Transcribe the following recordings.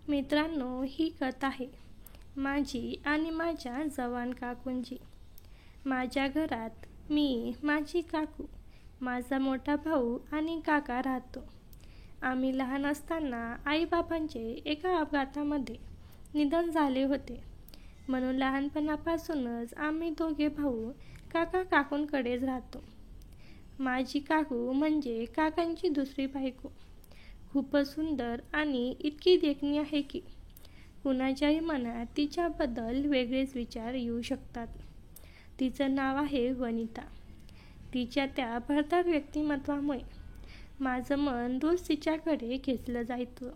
मित्रांनो, ही कथा आहे माझी आणि माझ्या जवान काकूंची. माझ्या घरात मी, माझी काकू, माझा मोठा भाऊ आणि काका राहतो. आम्ही लहान असताना आईबाबांचे एका अपघातामध्ये निधन झाले होते. म्हणून लहानपणापासूनच आम्ही दोघे भाऊ काका काकूंकडेच राहतो. माझी काकू म्हणजे काकांची दुसरी बायको. खूपच सुंदर आणि इतकी देखणी आहे की कुणाच्याही मनात तिच्याबद्दल वेगळेच विचार येऊ शकतात. तिचं नाव आहे वनिता. तिच्या त्या भरदार व्यक्तिमत्वामुळे माझं मन रोज तिच्याकडे खेचलं जायचं.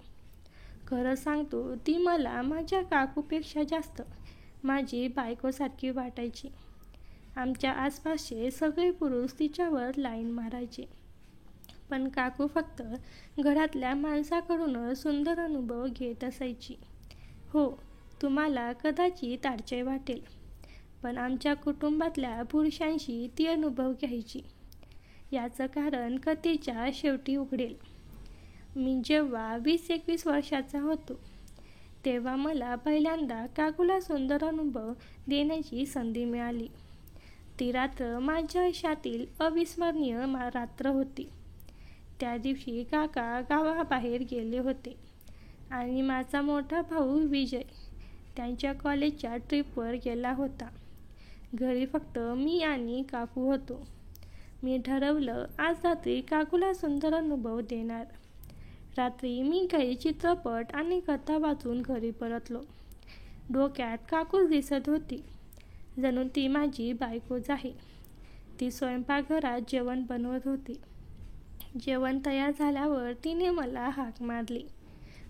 खरं सांगतो, ती मला माझ्या काकूपेक्षा जास्त माझी बायकोसारखी वाटायची. आमच्या आसपासचे सगळे पुरुष तिच्यावर लाईन मारायचे, पण काकू फक्त घरातल्या माणसाकडून सुंदर अनुभव घेत असायची. हो, तुम्हाला कदाचित आश्चर्य वाटेल, पण आमच्या कुटुंबातल्या पुरुषांशी ती अनुभव घ्यायची. याचं कारण कथेच्या शेवटी उघडेल. मी जेव्हा 20-21 वर्षाचा होतो, तेव्हा मला पहिल्यांदा काकूला सुंदर अनुभव देण्याची संधी मिळाली. ती रात्र माझ्या आयुष्यातील अविस्मरणीय रात्र होती. त्या दिवशी काका गावाबाहेर गेले होते आणि माझा मोठा भाऊ विजय त्यांच्या कॉलेजच्या ट्रिपवर गेला होता. घरी फक्त मी आणि काकू होतो. मी ठरवलं, आज रात्री काकूला सुंदर अनुभव देणार. रात्री मी काही चित्रपट आणि कथा वाचून घरी परतलो. डोक्यात काकूच दिसत होती, जणू ती माझी बायकोच आहे. ती स्वयंपाकघरात जेवण बनवत होती. जेवण तयार झाल्यावर तिने मला हाक मारली,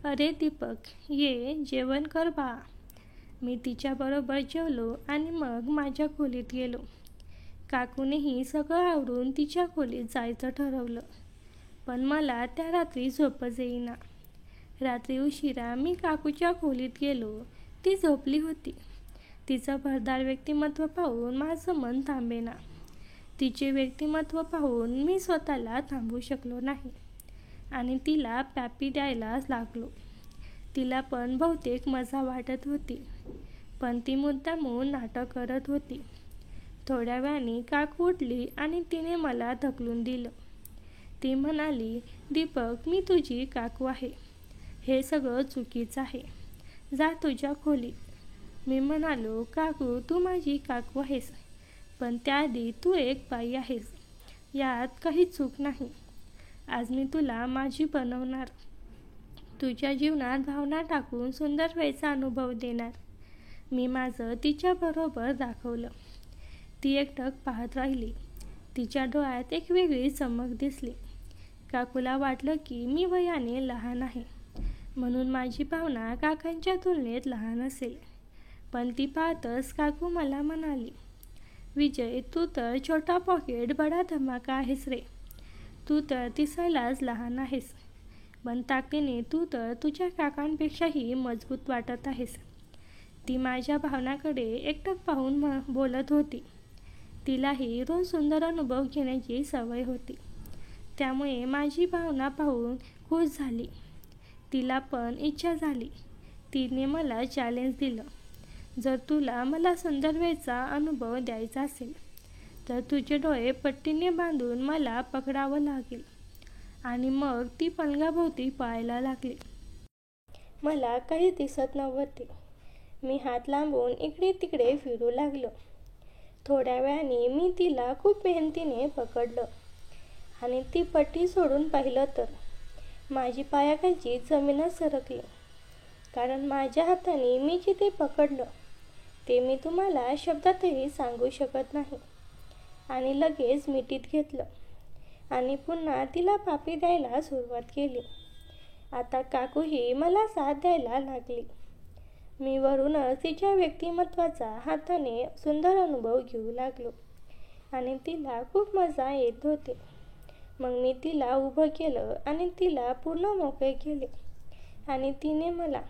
"अरे दीपक, ये जेवण कर बा." मी तिच्याबरोबर जेवलो आणि मग माझ्या खोलीत गेलो. काकूनेही सगळं आवरून तिच्या खोलीत जायचं ठरवलं, पण मला त्या रात्री झोपच येईना. रात्री उशिरा मी काकूच्या खोलीत गेलो. ती झोपली होती. तिचं भरदार व्यक्तिमत्व पाहून माझं मन थांबेना. तिचे व्यक्तिमत्व पाहून मी स्वतःला थांबवू शकलो नाही आणि तिला पॅपी द्यायलाच लागलो. तिला पण बहुतेक मजा वाटत होती, पण ती मुद्दामून नाटक करत होती. थोड्या वेळाने काकू उठली आणि तिने मला ढकलून दिलं. ती म्हणाली, "दीपक, मी तुझी काकू आहे. हे सगळं चुकीचं आहे. जा तुझ्या खोलीत." मी म्हणालो, "काकू, तू माझी काकू आहेस, पण त्याआधी तू एक बाई आहेस. यात काही चूक नाही. आज मी तुला माझी बनवणार. तुझ्या जीवनात भावना टाकून सुंदर वेळचा अनुभव देणार." मी माझं तिच्याबरोबर दाखवलं. ती एकटक पाहत राहिली. तिच्या डोळ्यात एक वेगळी चमक दिसली. काकूला वाटलं की मी वयाने लहान आहे, म्हणून माझी भावना काकांच्या तुलनेत लहान असेल. पण ती पाहतच काकू मला म्हणाली, "विजय, तू तर छोटा पॉकेट बडा धमाका आहेस रे. तू तर दिसायलाच लहान आहेस, पण ताकदीने तू तर तुझ्या काकांपेक्षाही मजबूत वाटत आहेस." ती माझ्या भावनाकडे एकटक पाहून बोलत होती. तिलाही रोज सुंदर अनुभव घेण्याची सवय होती, त्यामुळे माझी भावना पाहून खुश झाली. तिला पण इच्छा झाली. तिने मला चॅलेंज दिलं, "जर तुला मला सुंदर वेळचा अनुभव द्यायचा असेल, तर तुझे डोळे पट्टीने बांधून मला पकडावं लागेल." आणि मग ती पलंगाभोवती पळायला लागली. मला काही दिसत नव्हते. मी हात लांबून इकडे तिकडे फिरू लागलो. थोड्या वेळाने मी तिला खूप मेहनतीने पकडलं आणि ती पट्टी सोडून पाहिलं तर माझी पायाखालची जमीनच सरकली. कारण माझ्या हाताने मी जिथे पकडलं ते मी तुम्हाला शब्दातही सांगू शकत नाही. आणि लगेच मिठीत घेतलं आणि पुन्हा तिला पापी द्यायला सुरुवात केली. आता काकूही मला साथ द्यायला लागली. मी वरूनच तिच्या व्यक्तिमत्वाचा हाताने सुंदर अनुभव घेऊ लागलो आणि तिला खूप मजा येत होती. मग मी तिला उभं केलं आणि तिला पूर्ण मोकळे केले आणि तिने मला,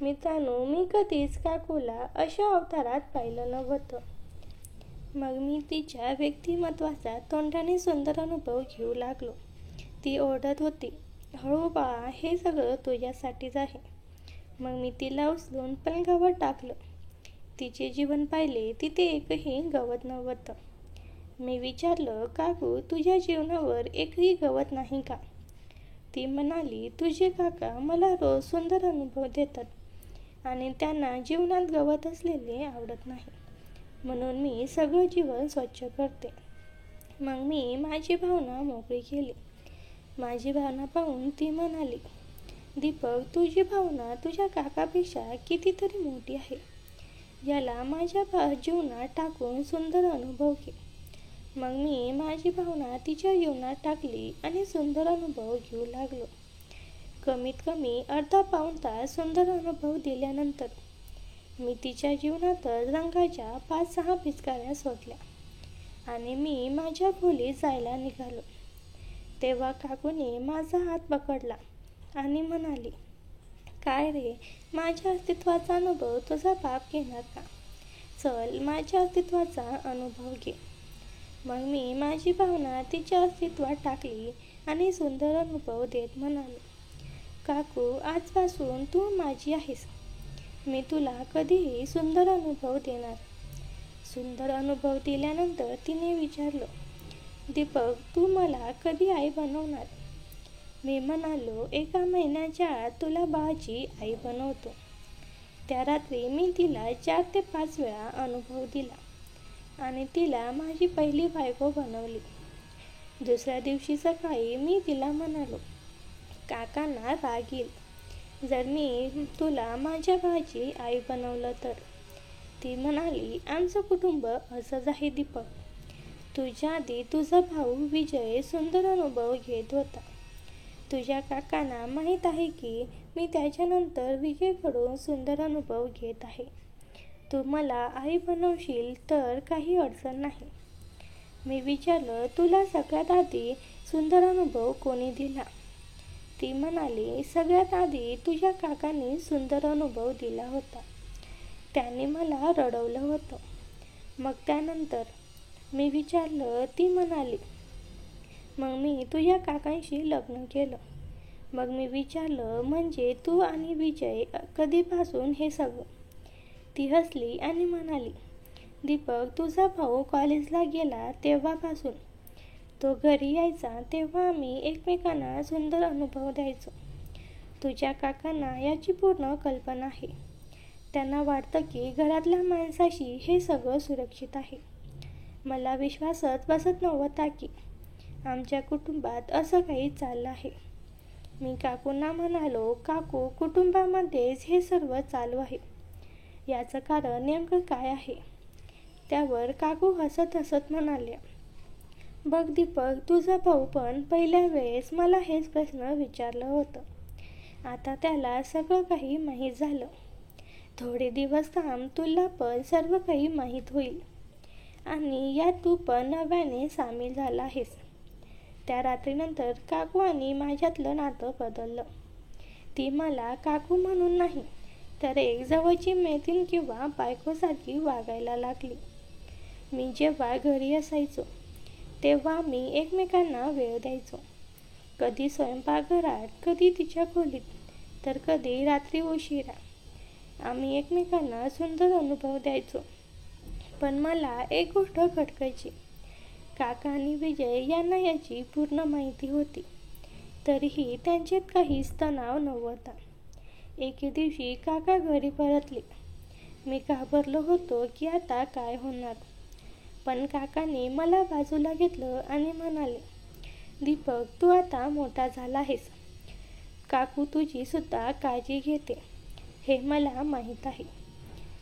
मित्रांनो, मी कधीच काकूला अशा अवतारात पाहिलं नव्हतं. मग मी तिच्या व्यक्तिमत्वाचा तोंडाने सुंदर अनुभव घेऊ लागलो. ती ओरडत होती, "हळू बा, हे सगळं तुझ्यासाठीच आहे. मग मी तिला उचलून पलंगावर टाकलं. तिचे जीवन पाहिले तिथे एकही गवत नव्हतं. मी विचारलं, काकू, तुझ्या जीवनावर एकही गवत नाही का? ती म्हणाली, तुझे काका मला रोज सुंदर अनुभव देतात आणि त्यांना जीवनात गवत असलेले आवडत नाही, म्हणून मी सगळं जीवन स्वच्छ करते. मग मी माझी भावना मोकळी केली. माझी भावना पाहून ती म्हणाली, दीपक, तुझी भावना तुझ्या काकापेक्षा कितीतरी मोठी आहे. याला माझ्या जीवनात टाकून सुंदर अनुभव घे. मग मी माझी भावना तिच्या जीवनात टाकली आणि सुंदर अनुभव घेऊ लागलो. कमीत कमी अर्धा पाऊण तास सुंदर अनुभव दिल्यानंतर मी तिच्या जीवनातच रंगाच्या 5-6 पिचकाऱ्या सोडल्या आणि मी माझ्या खोलीत जायला निघालो. तेव्हा काकूने माझा हात पकडला आणि म्हणाली, काय रे, माझ्या अस्तित्वाचा अनुभव तुझा बाप घेणार का? चल, माझ्या अस्तित्वाचा अनुभव घे. मग मी माझी भावना तिच्या अस्तित्वात टाकली आणि सुंदर अनुभव देत म्हणालो, काकू, आजपासून तू माझी आहेस. मी तुला कधीही सुंदर अनुभव देणार. सुंदर अनुभव दिल्यानंतर तिने विचारलं, दीपक, तू मला कधी आई बनवणार? मी म्हणालो, 1 महिन्याच्या आत तुला बाळाची आई बनवतो. त्या रात्री मी तिला 4 ते 5 वेळा अनुभव दिला आणि तिला माझी पहिली बायको बनवली. दुसऱ्या दिवशी सकाळी मी तिला म्हणालो, काकांना राग येईल जर मी तुला माझ्या बाळाची आई बनवलं तर. ती म्हणाली, आमचं कुटुंब असंच आहे दीपक. तुझ्या आधी तुझा भाऊ विजय सुंदर अनुभव घेत होता. तुझ्या काकांना माहीत आहे की मी त्याच्यानंतर विजयकडून सुंदर अनुभव घेत आहे. तू मला आई बनवशील तर काही अडचण नाही. मी विचारलं, तुला सगळ्यात आधी सुंदर अनुभव कोणी दिला? ती म्हणाली, सगळ्यात आधी तुझ्या काकांनी सुंदर अनुभव दिला होता. त्यांनी मला रडवलं होतं. मग त्यानंतर? मी विचारलं. ती म्हणाली, मग मी तुझ्या काकांशी लग्न केलं. मग मी विचारलं, म्हणजे तू आणि विजय कधीपासून हे सगळं? ती हसली आणि म्हणाली, दीपक, तुझा भाऊ कॉलेजला गेला तेव्हापासून. तो घरी यायचा तेव्हा आम्ही एकमेकांना सुंदर अनुभव द्यायचो. तुझ्या काकांना याची पूर्ण कल्पना आहे. त्यांना वाटतं की घरातल्या माणसाशी हे सगळं सुरक्षित आहे. मला विश्वासच बसत नव्हता की आमच्या कुटुंबात असं काही चाललं आहे. मी काकूंना म्हणालो, काकू, कुटुंबामध्येच हे सर्व चालू आहे. याचं कारण नेमकं काय आहे? त्यावर काकू हसत हसत म्हणाल्या, बघ दीपक, तुझा भाऊ पण पहिल्या वेळेस मला हेच प्रश्न विचारलं होतं. आता त्याला सगळं काही माहीत झालं. थोडे दिवस थांब, तुला पण सर्व काही माहीत होईल आणि यात तू पण नव्याने सामील झाला आहेस. त्या रात्रीनंतर काकू आणि माझ्यातलं नातं बदललं. ती मला काकू म्हणून नाही तर एक जवळची मैत्रीण किंवा बायकोसारखी वागायला लागली. मी जेव्हा घरी असायचो तेव्हा मी एकमेकांना वेळ द्यायचो. कधी स्वयंपाकघरात, कधी तिच्या खोलीत, तर कधी रात्री उशिरा. आम्ही एकमेकांना सुंदर अनुभव द्यायचो. पण मला एक गोष्ट खटकायची. काका आणि विजय यांना याची पूर्ण माहिती होती, तरीही त्यांच्यात काहीच तणाव नव्हता. एके दिवशी काका घरी परतले. मी घाबरलो होतो की आता काय होणार. पण काकाने मला बाजूला घेतलं आणि म्हणाले, दीपक, तू आता मोठा झाला आहेस. काकू तुझी सुद्धा काळजी घेते हे मला माहीत आहे.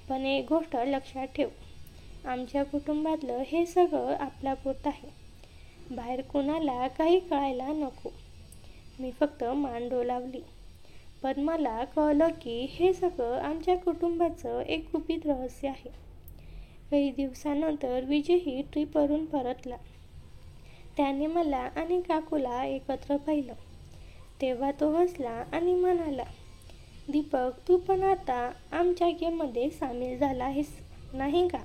पण एक गोष्ट लक्षात ठेव, आमच्या कुटुंबातलं हे सगळं आपल्यापुरतं आहे. बाहेर कुणाला काही कळायला नको. मी फक्त मान डोलावली. पण मला कळलं की हे सगळं आमच्या कुटुंबाचं एक गुपित रहस्य आहे. काही दिवसानंतर विजयही ट्रीपवरून परतला. त्याने मला आणि काकूला एकत्र पाहिलं. तेव्हा तो हसला आणि म्हणाला, दीपक, तू पण आता आमच्या गेममध्ये सामील झाला आहेस, नाही का?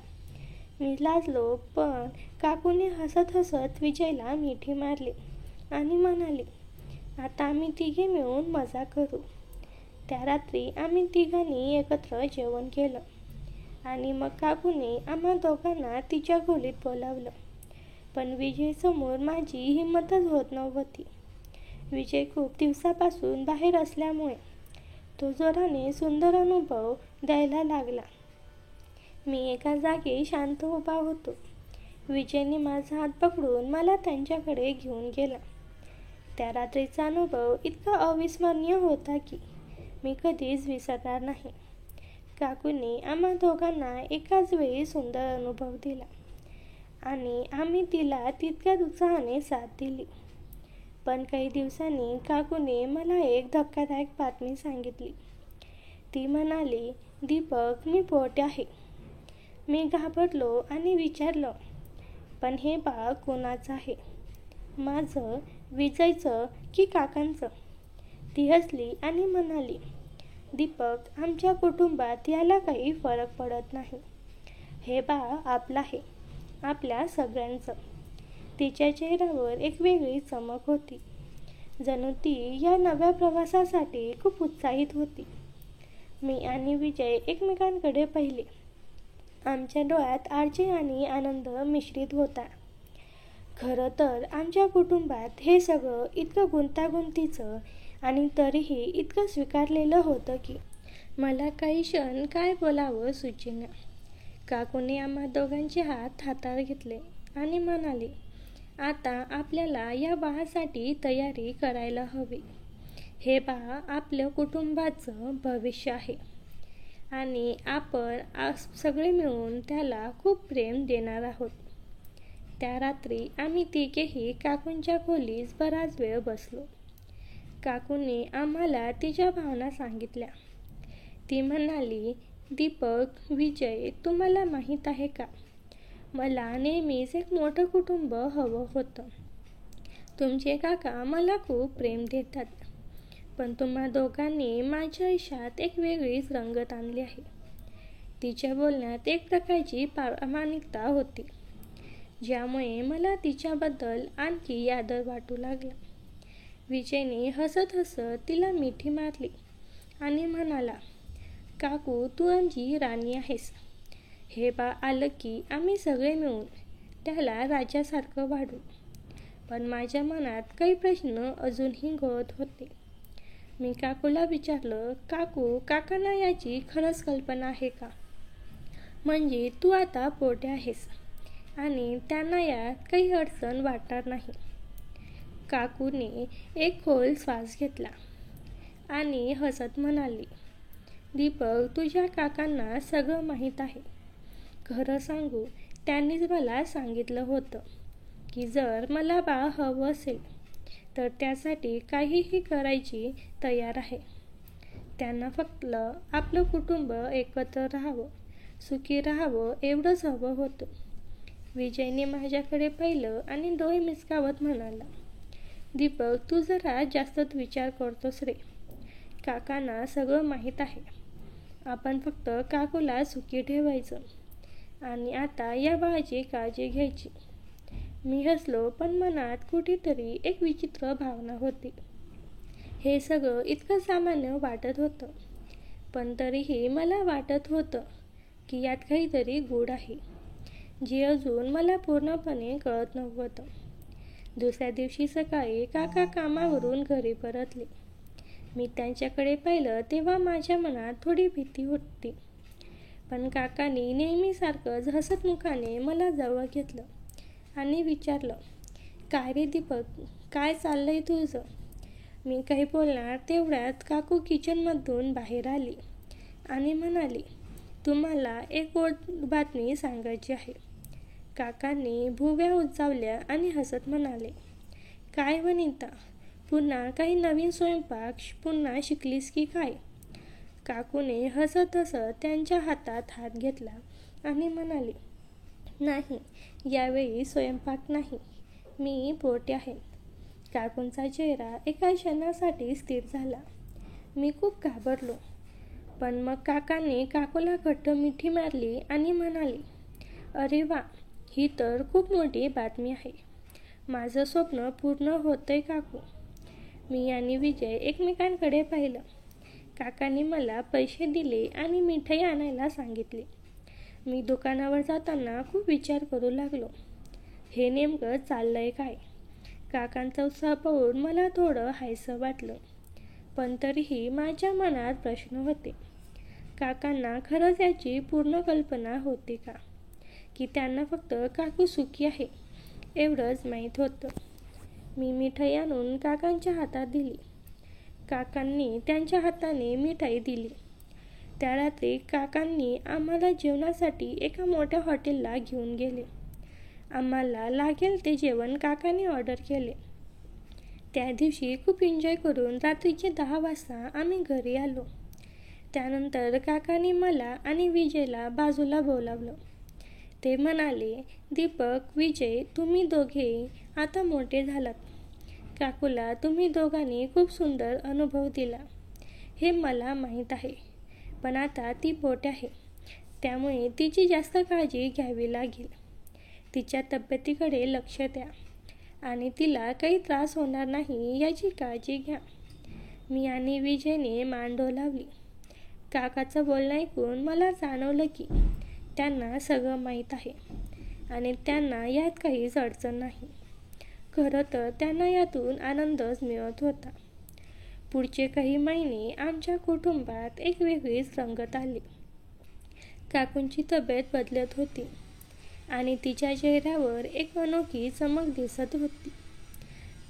मी लाजलो, पण काकूने हसत हसत विजयला मिठी मारली आणि म्हणाली, आता आम्ही तिघे मिळून मजा करू. त्या रात्री आम्ही तिघांनी एकत्र जेवण केलं आणि मग काकूने आम्हा दोघांना तिच्या खोलीत बोलावलं. पण विजयसमोर माझी हिंमतच होत नव्हती. विजय खूप दिवसापासून बाहेर असल्यामुळे तो जोराने सुंदर अनुभव द्यायला लागला. मी एका जागी शांत उभा होतो. विजयने माझा हात पकडून मला त्यांच्याकडे घेऊन गेला. त्या रात्रीचा अनुभव इतका अविस्मरणीय होता की मी कधीच विसरणार नाही. काकूने आम्हा दोघांना एकाच वेळी सुंदर अनुभव दिला आणि आम्ही तिला तितक्याच उत्साहाने साथ दिली. पण काही दिवसांनी काकूने मला एक धक्कादायक बातमी सांगितली. ती म्हणाली, दीपक, मी पोटे आहे. मी घाबरलो आणि विचारलं, पण हे बाळ कोणाचं आहे? माझं, विजयचं की काकांचं? ती हसली आणि म्हणाली, दीपक, आमच्या कुटुंबात याला काही फरक पडत नाही. हे बाळ आपलं आहे, आपल्या सगळ्यांचं. तिच्या चेहऱ्यावर एक वेगळी चमक होती. जणू ती या नव्या प्रवासासाठी खूप उत्साहित होती. मी आणि विजय एकमेकांकडे पाहिले. आमच्या डोळ्यात आश्चर्य आणि आनंद मिश्रित होता. खरं तर आमच्या कुटुंबात हे सगळं इतकं गुंतागुंतीचं आणि तरीही इतकं स्वीकारलेलं होतं की मला काही क्षण काय बोलावं सुचेना. काकूने आम्हा दोघांचे हात हातात घेतले आणि म्हणाले, आता आपल्याला या बाळासाठी तयारी करायला हवी. हे बाळ आपल्या कुटुंबाचं भविष्य आहे आणि आपण सगळे मिळून त्याला खूप प्रेम देणार आहोत. त्या रात्री आम्ही तिघेही काकूंच्या खोलीत बराच वेळ बसलो. काकूने आम्हाला तिच्या भावना सांगितल्या. ती म्हणाली, दीपक, विजय, तुम्हाला माहीत आहे का, मला नेहमीच एक मोठं कुटुंब हवं होतं. तुमचे काका मला खूप प्रेम देतात, पण तुम्हा दोघांनी माझ्या आयुष्यात एक वेगळीच रंगत आणली आहे. तिच्या बोलण्यात एक प्रकारची प्रामाणिकता होती, ज्यामुळे मला तिच्याबद्दल आणखी आदर वाटू लागला. विजयने हसत हसत तिला मिठी मारली आणि म्हणाला, काकू, तू आमची राणी आहेस. हे बाळ आलं की आम्ही सगळे मिळून त्याला राजासारखं वाढू. पण माझ्या मनात काही प्रश्न अजूनही घोळत होते. मी काकूला विचारलं, काकू, काकांना याची खरंच कल्पना आहे का? म्हणजे तू आता पोटे आहेस आणि त्यांना यात काही अडचण वाटणार नाही. काकूने एक खोल श्वास घेतला आणि हसत म्हणाली, दीपक, तुझ्या काकांना सगळं माहीत आहे. खरं सांगू, त्यांनीच मला सांगितलं होतं की जर मला बाळ हवं असेल तर त्यासाठी काहीही करायची तयार आहे. त्यांना फक्त आपलं कुटुंब एकत्र राहावं, सुखी राहावं एवढंच हवं होतं. विजयने माझ्याकडे पाहिलं आणि डोळे मिचकावत म्हणाला, दीपक, तू जरा जास्तच विचार करतोस रे. काकांना सगळं माहीत आहे. आपण फक्त काकूला सुखी ठेवायचं आणि आता या बाळाची काळजी घ्यायची. मी हसलो, पण मनात कुठेतरी एक विचित्र भावना होती. हे सगळं इतकं सामान्य वाटत होतं, पण तरीही मला वाटत होतं की यात काहीतरी गूढ आहे, जे अजून मला पूर्णपणे कळत नव्हतं. दुसऱ्या दिवशी सकाळी काका कामावरून घरी परतले. मी त्यांच्याकडे पाहिलं तेव्हा माझ्या मनात थोडी भीती होती. पण काकांनी नेहमीसारखंच हसतमुखाने मला जवळ घेतलं आणि विचारलं, काय रे दीपक, काय चाललंय तुझं? मी काही बोलणार तेवढ्यात काकू किचनमधून बाहेर आली आणि म्हणाली, तुम्हाला एक गोड बातमी सांगायची आहे. काकांनी भुवया उंचावल्या आणि हसत म्हणाले, काय वनिता, पुन्हा काही नवीन स्वयंपाक पुन्हा शिकलीस की काय? काकूने हसत हसत त्यांच्या हातात हात घेतला आणि म्हणाली, नाही, यावेळी स्वयंपाक नाही, मी पोटे आहे. काकूंचा चेहरा एका क्षणासाठी स्थिर झाला. मी खूप घाबरलो. पण मग काकांनी काकूला घट्ट मिठी मारली आणि म्हणाले, अरे वा, ही तर खूप मोठी बातमी आहे. माझं स्वप्न पूर्ण होतंय काकू. मी आणि विजय एकमेकांकडे पाहिलं. काकांनी मला पैसे दिले आणि मिठाई आणायला सांगितली. मी दुकानावर जाताना खूप विचार करू लागलो. हे नेमकं चाललंय काय? काकांचा उत्साह पाहून मला थोडं हायसं वाटलं. पण तरीही माझ्या मनात प्रश्न होते. काकांना खरंच याची पूर्ण कल्पना होती का? की त्यांना फक्त काकू सुखी आहे एवढंच माहीत होतं. मी मिठाई आणून काकांच्या हातात दिली. काकांनी त्यांच्या हाताने मिठाई दिली. त्या रात्री काकांनी आम्हाला जेवणासाठी एका मोठ्या हॉटेलला घेऊन गेले. आम्हाला लागेल ते जेवण काकांनी ऑर्डर केले. त्या दिवशी खूप एन्जॉय करून रात्रीचे 10 वाजता आम्ही घरी आलो. त्यानंतर काकांनी मला आणि विजयला बाजूला बोलावलं. ते म्हणाले, दीपक, विजय, तुम्ही दोघे आता मोठे झालात. काकूला तुम्ही दोघांनी खूप सुंदर अनुभव दिला हे मला माहीत आहे. पण आता ती मोठी आहे, त्यामुळे तिची जास्त काळजी घ्यावी लागेल. तिच्या तब्येतीकडे लक्ष द्या आणि तिला काही त्रास होणार नाही याची काळजी घ्या. मी आणि विजयने मान डोलावली. काकाचं बोलणं ऐकून मला जाणवलं की त्यांना सगळं माहीत आहे आणि त्यांना यात काहीच अडचण नाही. खरं तर त्यांना यातून आनंदच मिळत होता. पुढचे काही महिने आमच्या कुटुंबात एक वेगळीच रंगत आली. काकूंची तब्येत बदलत होती आणि तिच्या चेहऱ्यावर एक अनोखी चमक दिसत होती.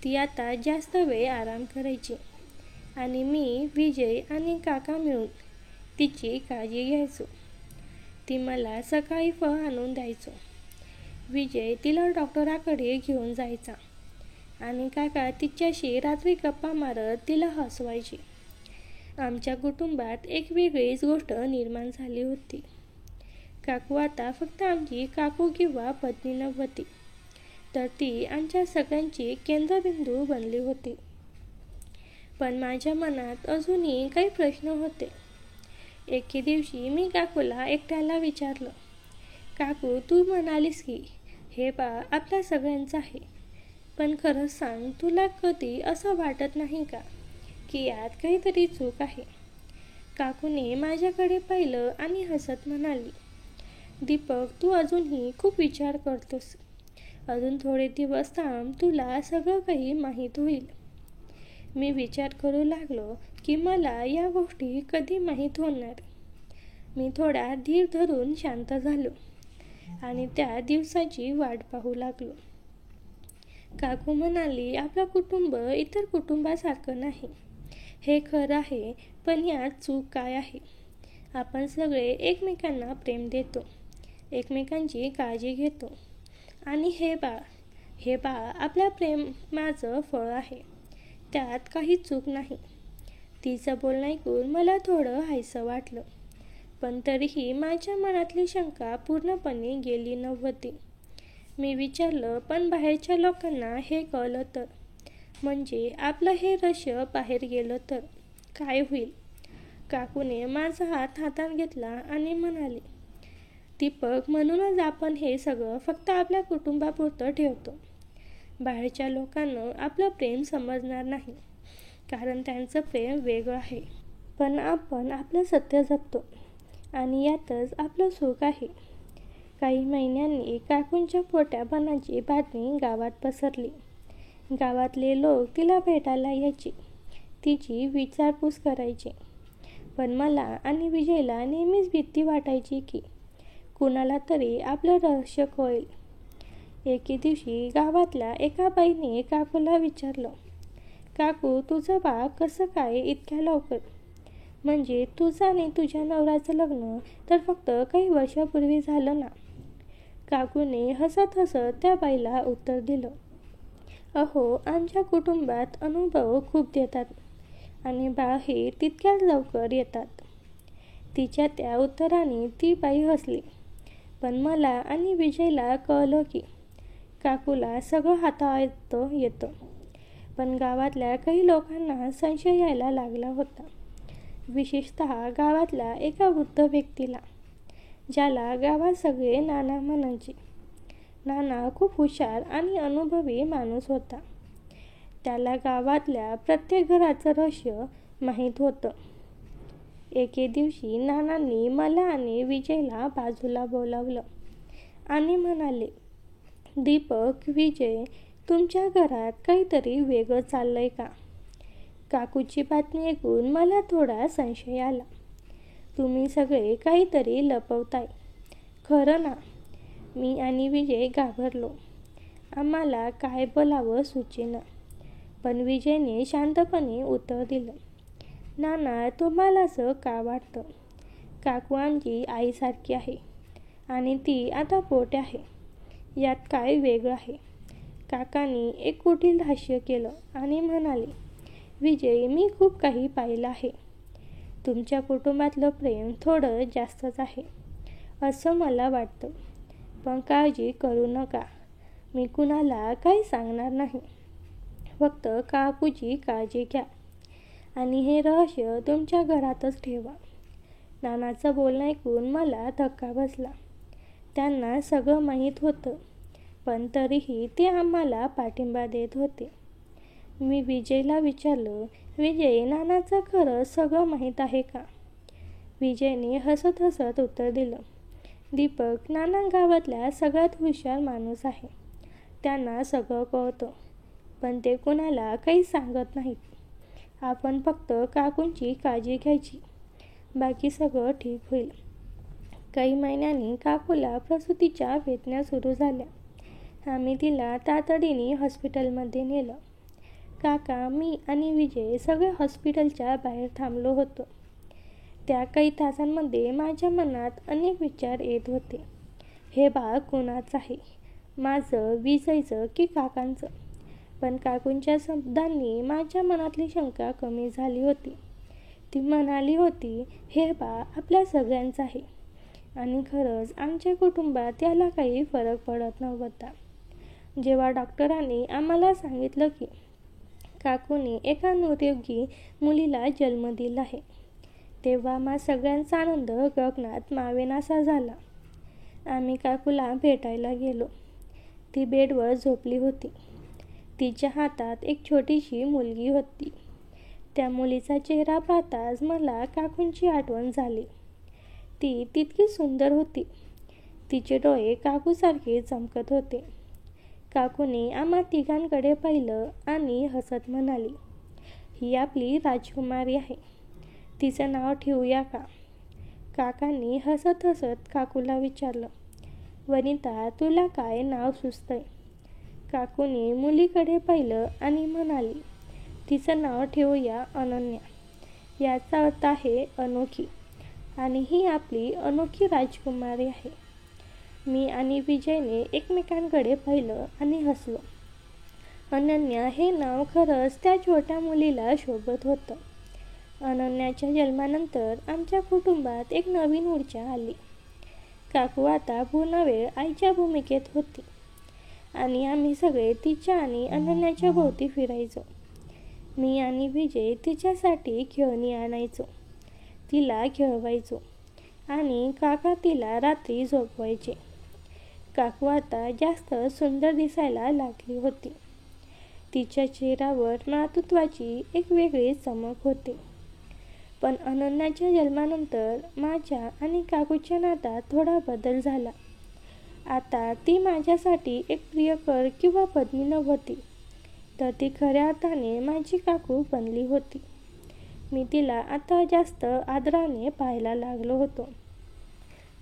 ती आता जास्त वेळ आराम करायची आणि मी, विजय आणि काका मिळून तिची काळजी घ्यायचो. ती मला सकाळी फळ आणून द्यायचो. विजय तिला डॉक्टराकडे घेऊन जायचा आणि काका तिच्याशी रात्री गप्पा मारत तिला हसवायचे. आमच्या कुटुंबात एक वेगळीच गोष्ट निर्माण झाली होती. काकू आता फक्त आमची काकू किंवा पत्नी नव्हती, तर ती आमच्या सगळ्यांची केंद्रबिंदू बनली होती. पण माझ्या मनात अजूनही काही प्रश्न होते. एके दिवशी मी काकूला एकट्याला विचारलं, काकू, तू म्हणालीस की हे बाळ आपल्या सगळ्यांचं आहे, पण खरंच सांग, तुला कधी असं वाटत नाही का की यात काहीतरी चूक आहे? काकूने माझ्याकडे पाहिलं आणि हसत म्हणाली, दीपक, तू अजूनही खूप विचार करतोस. अजून थोडे दिवस थांब, तुला सगळं काही माहीत होईल. मी विचार करू लागलो की मला या गोष्टी कधी माहीत होणार. मी थोडा धीर धरून शांत झालो आणि त्या दिवसाची वाट पाहू लागलो. काकू म्हणाली, आपलं कुटुंब इतर कुटुंबासारखं नाही. हे खरं आहे, पण यात चूक काय आहे? आपण सगळे एकमेकांना प्रेम देतो, एकमेकांची काळजी घेतो आणि हे बाळ आपल्या प्रेमाचं फळ आहे. त्यात काही चूक नाही. तिचं बोलणं ऐकून मला थोडं हायसं वाटलं. पण तरीही माझ्या मनातली शंका पूर्णपणे गेली नव्हती. मी विचारलं, पण बाहेरच्या लोकांना हे कळलं तर? म्हणजे आपलं हे रहस्य बाहेर गेलं तर काय होईल? काकूने माझा हात हातात घेतला आणि म्हणाली, दीपक, म्हणूनच आपण हे सगळं फक्त आपल्या कुटुंबापुरतं ठेवतो. बाहेरच्या लोकांना आपलं प्रेम समजणार नाही, कारण त्यांचं प्रेम वेगळं आहे. पण आपण आपलं सत्य जपतो आणि यातच आपलं सुख आहे. काही महिन्यांनी काकूंच्या पोटापाण्याची बातमी गावात पसरली. गावातले लोक तिला भेटायला यायचे, तिची विचारपूस करायचे. पण मला आणि विजयला नेहमीच भीती वाटायची की कुणाला तरी आपलं रहस्य कळेल. एके दिवशी गावातल्या एका बाईने काकूला विचारलं, काकू, तुझं बाळ कसं काय इतक्या लवकर? म्हणजे तुझं आणि तुझ्या नवऱ्याचं लग्न तर फक्त काही वर्षापूर्वी झालं ना? काकूने हसत हसत त्या बाईला उत्तर दिलं, अहो, आमच्या कुटुंबात अनुभव खूप देतात आणि बाळही तितक्याच लवकर येतात. तिच्या त्या उत्तराने ती बाई हसली. पण मला आणि विजयला कळलं की काकूला सगळं हाताळता येतं. पण गावातल्या काही लोकांना संशय यायला लागला होता, विशेषतः गावातल्या एका वृद्ध व्यक्तीला, ज्याला गावात सगळे नाना म्हणायचे. नाना खूप हुशार आणि अनुभवी माणूस होता. त्याला गावातल्या प्रत्येक घराचं रहस्य माहीत होतं. एके दिवशी नानांनी मला आणि विजयला बाजूला बोलावलं आणि म्हणाले, दीपक, विजय, तुमच्या घरात काहीतरी वेगळं चाललंय का? काकूची बातमी ऐकून मला थोडा संशय आला. तुम्ही सगळे काहीतरी लपवताय, खरं ना? मी आणि विजय घाबरलो. आम्हाला काय बोलावं सुचेना. पण विजयने शांतपणे उत्तर दिलं, नाना, तुम्हाला असं का वाटतं? काकू आमची आईसारखी आहे आणि ती आता पोटे आहे. यात काय वेगळं आहे? काकांनी एक कुटील हास्य केलं आणि म्हणाले, विजय, मी खूप काही पाहिलं आहे. तुमच्या कुटुंबातलं प्रेम थोडं जास्तच आहे असं मला वाटतं. पण काळजी करू नका, मी कुणाला काही सांगणार नाही. फक्त काकूची काळजी घ्या आणि हे रहस्य तुमच्या घरातच ठेवा. नानाचं बोलणं ऐकून मला धक्का बसला. त्यांना सगळं माहीत होतं, पण तरीही ते आम्हाला पाठिंबा देत होते. मी विजयला विचारलं, विजय, नानाचं खरं सगळं माहीत आहे का? विजयने हसत हसत उत्तर दिलं, दीपक, नाना गावातल्या सगळ्यात हुशार माणूस आहे. त्यांना सगळं कळतं, पण ते कुणाला काही सांगत नाहीत. आपण फक्त काकूंची काळजी घ्यायची, बाकी सगळं ठीक होईल. काही महिन्यांनी काकूला प्रसूतीच्या वेदना सुरू झाल्या. आम्ही तिला तातडीने हॉस्पिटलमध्ये नेलं. काका, मी आणि विजय सगळे हॉस्पिटलच्या बाहेर थांबलो होतो. त्या काही तासांमध्ये माझ्या मनात अनेक विचार येत होते. हे बाळ कुणाचं आहे, माझं, विजयचं की काकांचं? पण काकूंच्या शब्दांनी माझ्या मनातली शंका कमी झाली होती. ती म्हणाली होती, हे बाळ आपल्या सगळ्यांचं आहे. आणि खरंच आमच्या कुटुंबात याला काही फरक पडत नव्हता. जेव्हा डॉक्टरांनी आम्हाला सांगितलं की काकूने एका निरोगी मुलीला जन्म दिला आहे, तेव्हा आम्हा सगळ्यांचा आनंद गगनात मावेनासा झाला. आम्ही काकूला भेटायला गेलो. ती बेडवर झोपली होती. तिच्या हातात एक छोटीशी मुलगी होती. त्या मुलीचा चेहरा पाहताच मला काकूंची आठवण झाली. ती तितकी सुंदर होती. तिचे डोळे काकूसारखे चमकत होते. काकूने आम्हा तिघांकडे पाहिलं आणि हसत म्हणाली, ही आपली राजकुमारी आहे. तिचं नाव ठेवूया का? काकांनी हसत हसत काकूला विचारलं, वनिता, तुला काय नाव सुचतंय? काकूने मुलीकडे पाहिलं आणि म्हणाली, तिचं नाव ठेवूया अनन्या. याचा अर्थ आहे अनोखी, आणि ही आपली अनोखी राजकुमारी आहे. मी आणि विजयने एकमेकांकडे पाहिलं आणि हसलो. अनन्या हे नाव खरंच त्या छोट्या मुलीला शोभत होतं. अनन्याच्या जन्मानंतर आमच्या कुटुंबात एक नवीन ऊर्जा आली. काकू आता पूर्ण वेळ आईच्या भूमिकेत होती आणि आम्ही सगळे तिच्या आणि अनन्याच्या भोवती फिरायचो. मी आणि विजय तिच्यासाठी खेळणी आणायचो, तिला खेळवायचो आणि काका तिला रात्री झोपवायचे. काकू आता जास्त सुंदर दिसायला लागली होती. तिच्या चेहऱ्यावर मातृत्वाची एक वेगळी चमक होती. पण अनन्याच्या जन्मानंतर माझ्या आणि काकूच्या नात्यात थोडा बदल झाला. आता ती माझ्यासाठी एक प्रियकर किंवा पत्नी नव्हती, तर ती खऱ्या अर्थाने माझी काकू बनली होती. मी तिला आता जास्त आदराने पाहायला लागलो होतो.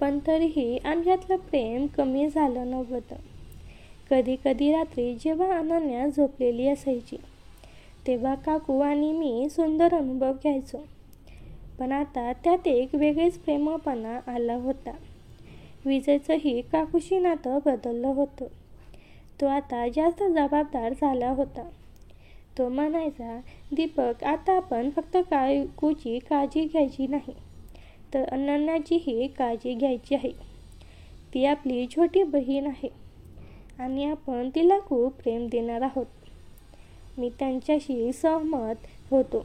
पण तरीही आमच्यातलं प्रेम कमी झालं नव्हतं. कधी कधी रात्री जेव्हा अनन्या झोपलेली असायची, तेव्हा काकू आणि मी सुंदर अनुभव घ्यायचो. पण आता त्यात एक वेगळीच प्रेमळपणा आला होता. विजयचंही काकूशी नातं बदललं होतं. तो आता जास्त जबाबदार झाला होता. तो म्हणायचा, दीपक, आता आपण फक्त काकूची काळजी घ्यायची नाही, तर अनन्याचीही काळजी घ्यायची आहे. ती आपली छोटी बहीण आहे आणि आपण तिला खूप प्रेम देणार आहोत. मी त्यांच्याशी सहमत होतो.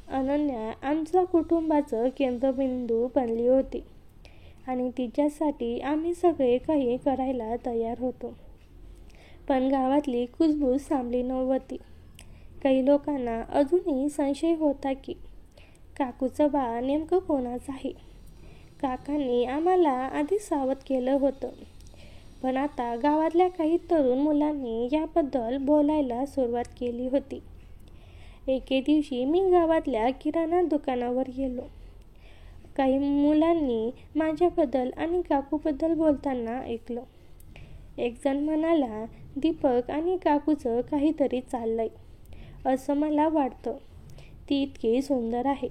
अनन्या आमच्या कुटुंबाचं केंद्रबिंदू बनली होती आणि तिच्यासाठी आम्ही सगळे काही करायला तयार होतो. पण गावातली कुजबूज थांबली नव्हती. काही लोकांना अजूनही संशय होता की काकूचं बाळ नेमकं कोणाचं आहे? काकांनी आम्हाला आधी सावध केलं होतं, पण आता गावातल्या काही तरुण मुलांनी याबद्दल बोलायला सुरुवात केली होती. एके दिवशी मी गावातल्या किराणा दुकानावर गेलो. काही मुलांनी माझ्याबद्दल आणि काकूबद्दल बोलताना ऐकलं. एक जण म्हणाला, दीपक आणि काकूचं काहीतरी चाललंय असं मला वाटतं. ती इतकी सुंदर आहे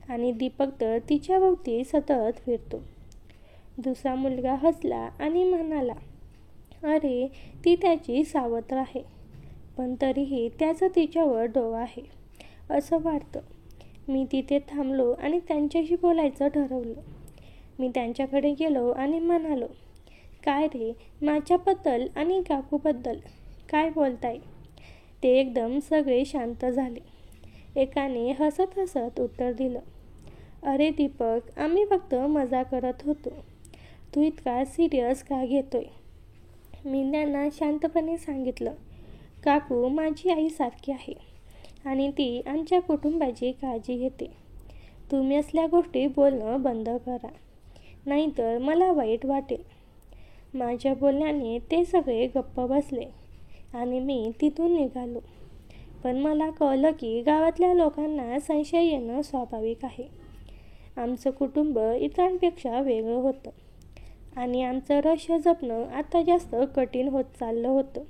आणि दीपक तर तिच्या भोवती सतत फिरतो. दुसरा मुलगा हसला आणि म्हणाला, अरे ती त्याची सावत्र आहे, पण तरीही त्याचं तिच्यावर डोळं आहे असं वाटतं. मी तिथे थांबलो आणि त्यांच्याशी बोलायचं ठरवलं. मी त्यांच्याकडे गेलो आणि म्हणालो, काय रे, माझ्याबद्दल आणि काकूबद्दल काय बोलताय? ते एकदम सगळे शांत झाले. एकाने हसत हसत उत्तर दिलं, अरे दीपक, आम्ही फक्त मजा करत होतो. तू इतका सिरियस का घेतोय? मी त्यांना शांतपणे सांगितलं, काकू माझी आईसारखी आहे आणि ती आमच्या कुटुंबाची काळजी घेते. तुम्ही असल्या गोष्टी बोलणं बंद करा, नाहीतर मला वाईट वाटेल. माझ्या बोलण्याने ते सगळे गप्प बसले आणि मी तिथून निघालो. पण मला कळलं की गावातल्या लोकांना संशय येणं स्वाभाविक आहे. आमचं कुटुंब इतरांपेक्षा वेगळं होतं आणि आमचं रहस्य जपणं आता जास्त कठीण होत चाललं होतं.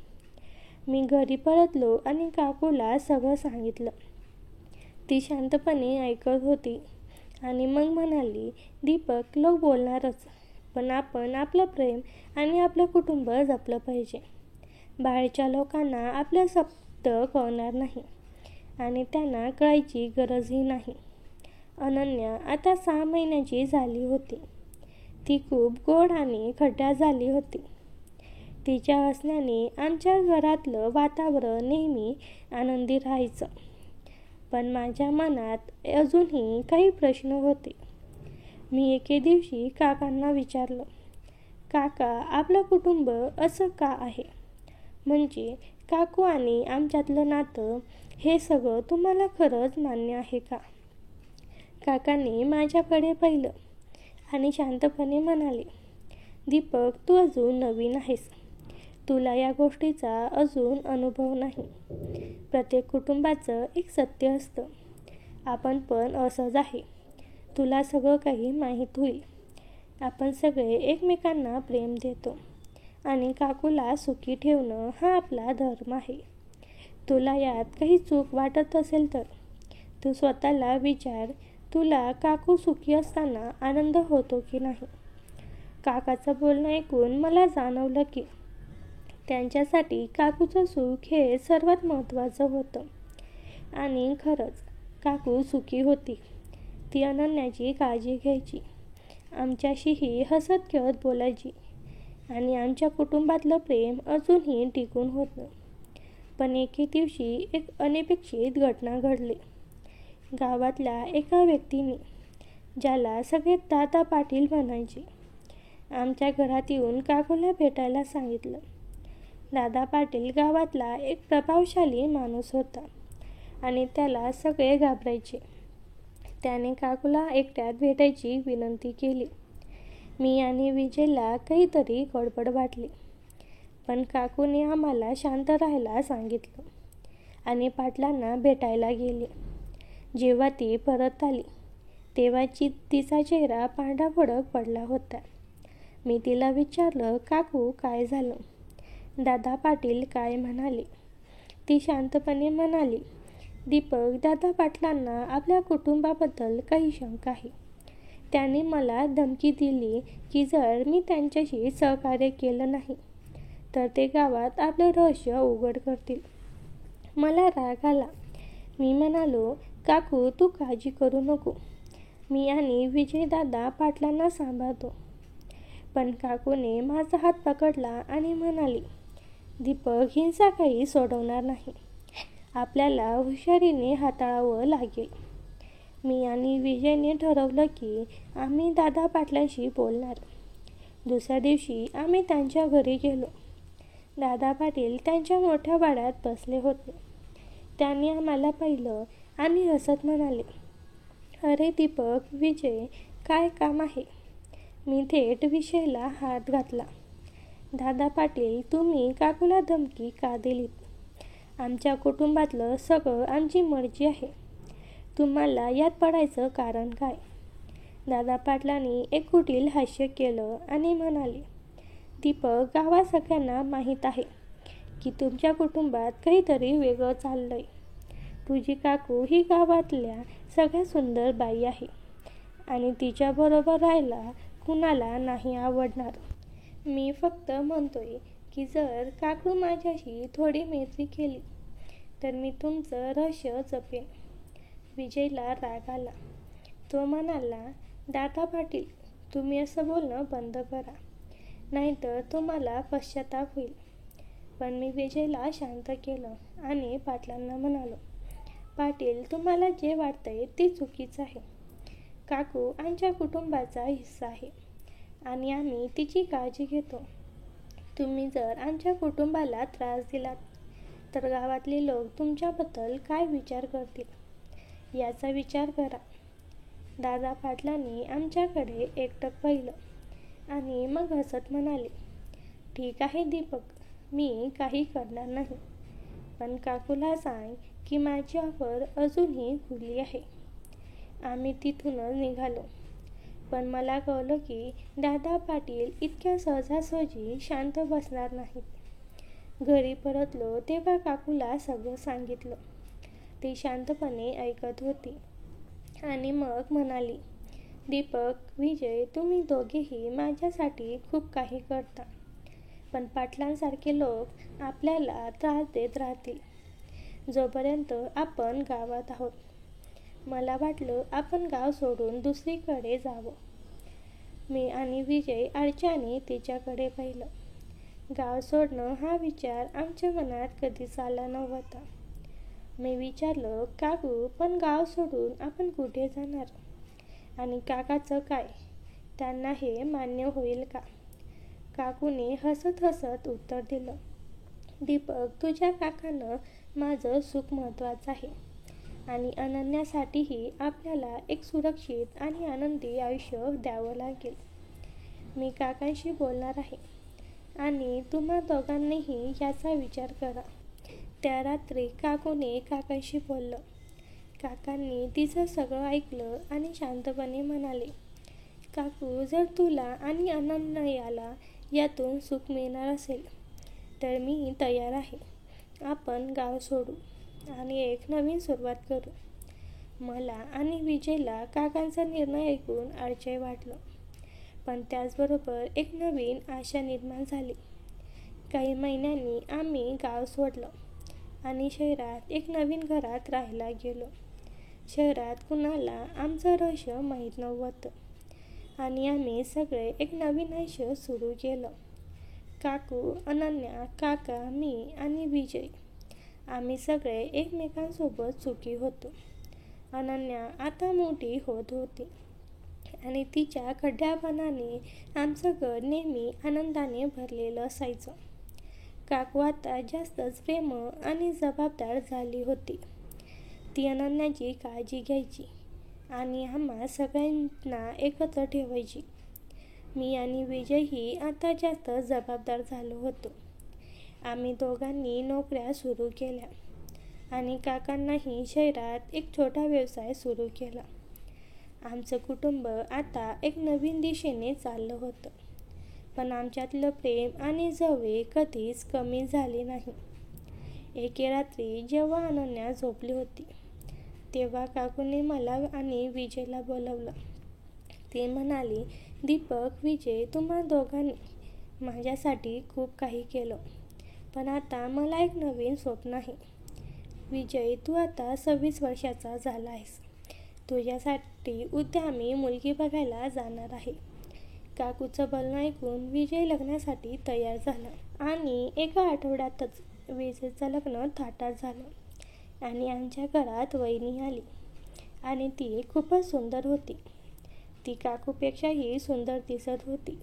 मी घरी परतलो आणि काकूला सगळं सांगितलं. ती शांतपणे ऐकत होती आणि मग म्हणाली, दीपक, लोक बोलणारच, पण आपण आपलं प्रेम आणि आपलं कुटुंब जपलं पाहिजे. बाहेरच्या लोकांना आपलं सत्य कळणार नाही आणि त्यांना कळायची गरजही नाही. अनन्या आता 6 महिन्याची झाली होती. ती खूप गोड आणि खट्याळ झाली होती. तिच्या हसण्याने आमच्या घरातलं वातावरण नेहमी आनंदी राहायचं. पण माझ्या मनात अजूनही काही प्रश्न होते. मी एके दिवशी काकांना विचारलं, काका, आपलं कुटुंब असं का आहे? म्हणजे काकू आणि आमच्यातलं नातं, हे सगळं तुम्हाला खरंच मान्य आहे का? काकांनी माझ्याकडे पाहिलं आणि शांतपणे म्हणाले, दीपक, तू अजून नवीन आहेस. तुला या गोष्टीचा अजून अनुभव नाही. प्रत्येक कुटुंबाचं एक सत्य असतं. आपण पण असंच आहे. तुला सगळं काही माहीत होईल. आपण सगळे एकमेकांना प्रेम देतो आणि काकूला सुखी ठेवणं हा आपला धर्म आहे. तुला यात काही चूक वाटत असेल तर तू स्वतःला विचार, तुला काकू सुखी असताना आनंद होतो की नाही? काकाचं बोलणं ऐकून मला जाणवलं की त्यांच्यासाठी काकूचं सुख हे सर्वात महत्त्वाचं होतं. आणि खरंच काकू सुखी होती. ती अनन्याची काळजी घ्यायची, आमच्याशीही हसत खेळत बोलायची आणि आमच्या कुटुंबातलं प्रेम अजूनही टिकून होतं. पण एके दिवशी एक अनपेक्षित घटना घडली. गावातल्या एका व्यक्तीने, ज्याला सगळे दादा पाटील म्हणायचे, आमच्या घरात येऊन काकूला भेटायला सांगितलं. दादा पाटील गावातला एक प्रभावशाली माणूस होता आणि त्याला सगळे घाबरायचे. त्याने काकूला एकट्यात भेटायची विनंती केली. मी आणि विजयला काहीतरी गडबड वाटली, पण काकूने आम्हाला शांत राहायला सांगितलं आणि पाटलांना भेटायला गेली. जेव्हा ती परत आली तेव्हा तिचा चेहरा पांढरा पडला होता. मी तिला विचारलं, काकू, काय झालं? दादा पाटील काय म्हणाले? ती शांतपणे म्हणाली, दीपक, दादा पाटलांना आपल्या कुटुंबाबद्दल काही शंका आहे. त्यांनी मला धमकी दिली की जर मी त्यांच्याशी सहकार्य केलं नाही तर ते गावात आपलं रहस्य उघड करतील. मला राग आला. मी म्हणालो, काकू, तू काळजी करू नको. मी आणि विजयदादा पाटलांना सांभाळतो. पण काकूने माझा हात पकडला आणि म्हणाली, दीपक, हिंसा काही सोडवणार नाही. आपल्याला हुशारीने हाताळावं लागेल. मी आणि विजयने ठरवलं की आम्ही दादा पाटलांशी बोलणार. दुसऱ्या दिवशी आम्ही त्यांच्या घरी गेलो. दादा पाटील त्यांच्या मोठ्या वाड्यात बसले होते. त्यांनी आम्हाला पाहिलं आणि हसत म्हणाले, अरे दीपक, विजय, काय काम आहे? मी थेट विषयाला हात घातला. दादा पाटील, तुम्ही काकूला धमकी का दिलीत? आमच्या कुटुंबातलं सगळं आमची मर्जी आहे. तुम्हाला यात पडायचं कारण काय? दादा पाटलांनी एक कुटील हास्य केलं आणि म्हणाले, दीपक, गावात सगळ्यांना माहीत आहे की तुमच्या कुटुंबात काहीतरी वेगळं चाललंय. तुझी काकू ही गावातल्या सगळ्यात सुंदर बाई आहे आणि तिच्याबरोबर राहायला कुणाला नाही आवडणार. मी फक्त म्हणतोय की जर काकू माझ्याशी थोडी मैत्री केली तर मी तुमचं रहस्य जपेन. विजयला राग आला. तो म्हणाला, दादा पाटील, तुम्ही असं बोलणं बंद करा, नाहीतर तुम्हाला पश्चाताप होईल. पण मी विजयला शांत केलं आणि पाटलांना म्हणालो, पाटील, तुम्हाला जे वाटतंय ते चुकीचं आहे. काकू आमच्या कुटुंबाचा हिस्सा आहे आणि आम्ही तिची काळजी घेतो. तुम्ही जर आमच्या कुटुंबाला त्रास दिलात तर गावातले लोक तुमच्याबद्दल काय विचार करतील याचा विचार करा. दादा पाटलांनी आमच्याकडे एकटक पाहिलं आणि मग हसत म्हणाले, ठीक आहे दीपक, मी काही करणार नाही. पण काकूला सांग की माझी ऑफर अजूनही खुली आहे. आम्ही तिथूनच निघालो. पण मला कळलं की दादा पाटील इतक्या सहजासहजी शांत बसणार नाहीत. घरी परतलो तेव्हा काकूला सगळं सांगितलं. ती शांतपणे ऐकत होती आणि मग म्हणाली, दीपक, विजय, तुम्ही दोघेही माझ्यासाठी खूप काही करता. पण पाटलांसारखे लोक आपल्याला त्रास देत राहतील जोपर्यंत आपण गावात आहोत. मला वाटलं आपण गाव सोडून दुसरीकडे जावं. मी आणि विजय अडचणी तिच्याकडे पाहिलं. गाव सोडणं हा विचार आमच्या मनात कधीच आला नव्हता. मी विचारलं, काकू, पण गाव सोडून आपण कुठे जाणार? आणि काकाचं काय? त्यांना हे मान्य होईल का? काकूने हसत हसत उत्तर दिलं, दीपक, तुझ्या काकांना माझं सुख महत्त्वाचं आहे आणि अनन्यासाठीही आपल्याला एक सुरक्षित आणि आनंदी आयुष्य द्यावं लागेल. मी काकांशी बोलणार आहे आणि तुम्हा दोघांनीही याचा विचार करा. त्या रात्री काकूने काकांशी बोललं. काकांनी तिचं सगळं ऐकलं आणि शांतपणे म्हणाले, काकू, जर तुला आणि अनन्याला यातून सुख मिळणार असेल तर मी तयार आहे. आपण गाव सोडू आणि एक नवीन सुरुवात करू. मला आणि विजयला काकांचा निर्णय ऐकून आश्चर्य वाटलं, पण त्याचबरोबर एक नवीन आशा निर्माण झाली. काही महिन्यांनी आम्ही गाव सोडलं आणि शहरात एक नवीन घरात राहायला गेलो. शहरात कुणाला आमचं रहस्य माहीत नव्हतं आणि आम्ही सगळे एक नवीन आयुष्य सुरू केलं. काकू, अनन्या, काका, मी आणि विजय, आम्ही सगळे एकमेकांसोबत सुखी होतो. अनन्या आता मोठी होत होती आणि तिच्या खड्यापणाने आमचं घर नेहमी आनंदाने भरलेलं असायचं. काकू आता जास्तच प्रेम आणि जबाबदार झाली होती. ती अनन्याची काळजी घ्यायची आणि आम्हा सगळ्यांना एकत्र ठेवायची. मी आणि विजयही आता जास्त जबाबदार झालो होतो. आम्ही दोघांनी नोकऱ्या सुरू केल्या आणि काकांनाही शहरात एक छोटा व्यवसाय सुरू केला. आमचं कुटुंब आता एक नवीन दिशेने चाललं होतं. पण आमच्यातलं प्रेम आणि जवळ कधीच कमी झाली नाही. एके रात्री जेव्हा अनन्या झोपली होती तेव्हा काकूने मला आणि विजयला बोलवलं. ती म्हणाली, दीपक, विजय, तुम्हा दोघांनी माझ्यासाठी खूप काही केलं, पण आता मला एक नवीन स्वप्न आहे. विजय, तू आता 26 वर्षाचा झाला आहेस. तुझ्यासाठी उद्या आम्ही मुलगी बघायला जाणार आहे. काकूचं बोलणं ऐकून विजय लग्नासाठी तयार झाला आणि एका आठवड्यातच विजयचं लग्न थाटात झालं आणि आमच्या घरात वहिनी आली आणि ती खूपच सुंदर होती. ती काकूपेक्षाही सुंदर दिसत होती.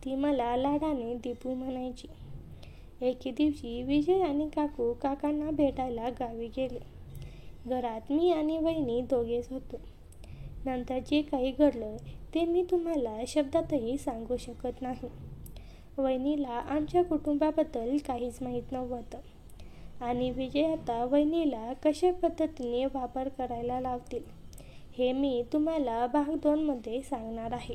ती मला लाडाने दीपू म्हणायची. एके दिवशी विजय आणि काकू काकांना भेटायला गावी गेले. घरात मी आणि वहिनी दोघेच होतो. नंतर जे काही घडलं ते मी तुम्हाला शब्दातही सांगू शकत नाही. वहिनीला आमच्या कुटुंबाबद्दल काहीच माहीत नव्हतं आणि विजय आता वहिनीला कशा पद्धतीने वापर करायला लावतील हे मी तुम्हाला भाग 2 मध्ये सांगणार आहे.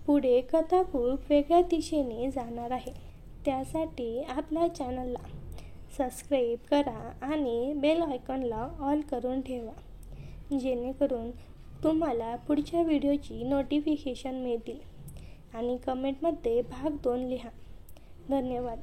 पुढे कथा खूप वेगळ्या दिशेने जाणार आहे. त्यासाठी आपल्या चॅनलला सबस्क्राईब करा आणि बेल आयकॉनला ऑल करून ठेवा, जेणेकरून तुम्हाला पुढच्या व्हिडिओची नोटिफिकेशन मिळतील. आणि कमेंटमध्ये भाग 2 लिहा. धन्यवाद.